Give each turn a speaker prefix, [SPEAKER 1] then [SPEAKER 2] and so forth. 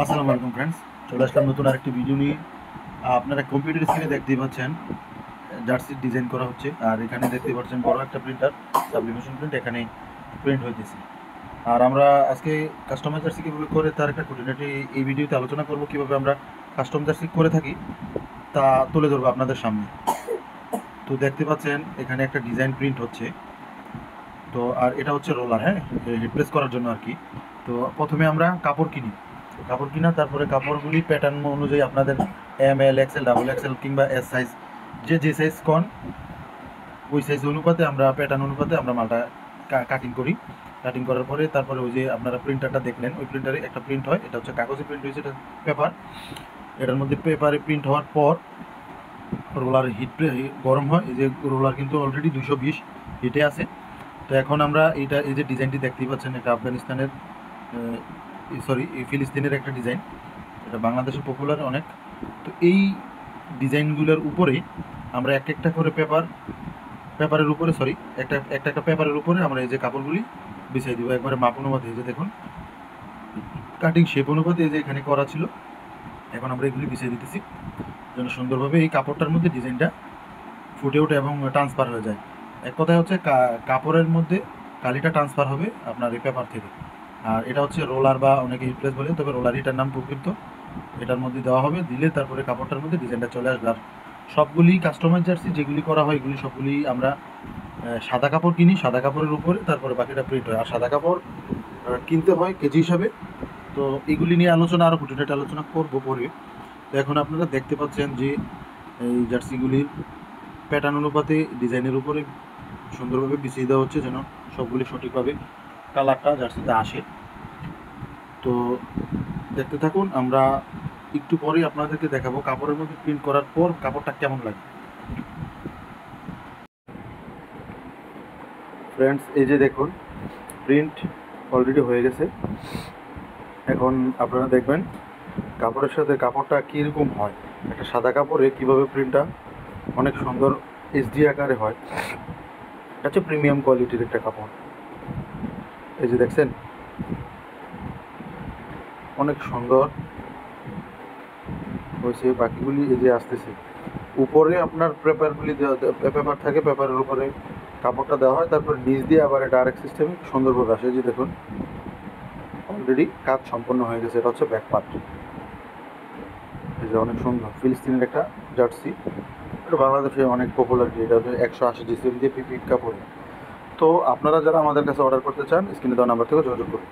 [SPEAKER 1] আসসালামু আলাইকুম ফ্রেন্ডস, চলে আসলাম নতুন আরেকটি ভিডিও নিয়ে। আপনারা কম্পিউটার স্ক্রিনে দেখতেই পাচ্ছেন জার্সির ডিজাইন করা হচ্ছে। আর এখানে দেখতে পাচ্ছেন বড় একটা প্রিন্টার, সাবলিমেশন প্রিন্ট এখানে প্রিন্ট হইতেছে। আর আমরা আজকে কাস্টমার জার্সি কীভাবে করে তার একটা খুঁটিনাটি এই ভিডিওতে আলোচনা করব। কীভাবে আমরা কাস্টম জার্সি করে থাকি তা তুলে ধরবো আপনাদের সামনে। তো দেখতে পাচ্ছেন এখানে একটা ডিজাইন প্রিন্ট হচ্ছে। তো আর এটা হচ্ছে রোলার, হ্যাঁ, রিপ্লেস করার জন্য আর কি। তো প্রথমে আমরা কাপড় কিনি, কাপড় কিনা, তারপরে কাপড়গুলি প্যাটার্ন অনুযায়ী আপনাদের M L XL double XL কিংবা এস সাইজ, যে সাইজ কন ওই সাইজ অনুপাতে আমরা প্যাটার্ন অনুপাতে আমরা মালটা কাটিং করি। কাটিং করার পরে তারপরে ওই যে আপনারা প্রিন্টারটা দেখলেন, ওই প্রিন্টারে একটা প্রিন্ট হয়, এটা হচ্ছে কাগজে প্রিন্ট হয়েছে, এটা পেপার। এটার মধ্যে পেপারে প্রিন্ট হওয়ার পর রোলার হিট গরম হয়। এই যে রোলার কিন্তু অলরেডি 220 হিটে আছে। তো এখন আমরা এই যে ডিজাইনটি দেখতেই পাচ্ছেন, এটা আফগানিস্তানের এই ফিলিস্তিনের একটা ডিজাইন, এটা বাংলাদেশে পপুলার অনেক। তো এই ডিজাইনগুলোর উপরে আমরা একটা করে পেপারের উপরে একটা পেপারের উপরে আমরা এই যে কাপড়গুলি বিছাই দিব একবারে মাপ অনুপাতে। এই যে দেখুন কাটিং শেপ অনুপাতে এই যে এখানে করা ছিল, এখন আমরা এগুলি বিছিয়ে দিতেছি যেন সুন্দরভাবে এই কাপড়টার মধ্যে ডিজাইনটা ফুটে ওঠে এবং ট্রান্সফার হয়ে যায়। এক কথায় হচ্ছে কাপড়ের মধ্যে কালিটা ট্রান্সফার হবে আপনার এই পেপার থেকে। আর এটা হচ্ছে রোলার বা অনেকে হিটপ্রেস বলে, তবে রোলার এটার নাম প্রকৃত। এটার মধ্যে দেওয়া হবে, দিলে তারপরে কাপড়টার মধ্যে ডিজাইনটা চলে আসবে। আর সবগুলি কাস্টমার জার্সি যেগুলি করা হয় এগুলি সবগুলি আমরা সাদা কাপড় কিনি, সাদা কাপড়ের উপরে তারপরে বাকিটা প্রিন্ট হয়। আর সাদা কাপড় কিনতে হয় কেজি হিসাবে। তো এগুলি নিয়ে আরও খুঁটিনাটি আলোচনা করবো পরে। তো এখন আপনারা দেখতে পাচ্ছেন যে এই জার্সিগুলির প্যাটার্ন অনুপাতে ডিজাইনের উপরে সুন্দরভাবে বিছিয়ে দেওয়া হচ্ছে যেন সবগুলি সঠিকভাবে কালারটা জার্সিতে আসে। তো দেখতে থাকুন, আমরা একটু পরেই আপনাদেরকে দেখাবো কাপড়ের মধ্যে প্রিন্ট করার পর কাপড়টা কেমন লাগে। ফ্রেন্ডস, এই যে দেখুন প্রিন্ট অলরেডি হয়ে গেছে। এখন আপনারা দেখবেন কাপড়ের সাথে কাপড়টা কীরকম হয়। একটা সাদা কাপড়ে কীভাবে প্রিন্টটা অনেক সুন্দর এইচডি আকারে হয়। এটা হচ্ছে প্রিমিয়াম কোয়ালিটির একটা কাপড়। এই যে দেখছেন অনেক সুন্দর হয়েছে। বাকিগুলি এই যে আসতেছে উপরে আপনার পেপারগুলি পেপার থাকে, পেপারের উপরে কাপড়টা দেওয়া হয়, তারপর নিচ দিয়ে আবার এটা আরেক সিস্টেমে সুন্দরভাবে আসে। যে দেখুন অলরেডি কাজ সম্পন্ন হয়ে গেছে। এটা হচ্ছে ব্যাক পার্ট। এই যে অনেক সুন্দর ফিলিস্তিনের একটা জার্সি, এটা বাংলাদেশে অনেক পপুলারিটি। এটা হচ্ছে 180 ডিসিএম দিয়ে পিপিক কাপড়ে। তো আপনারা যারা আমাদের কাছে অর্ডার করতে চান স্ক্রিনে দেওয়া নাম্বার থেকে যোগাযোগ করুন।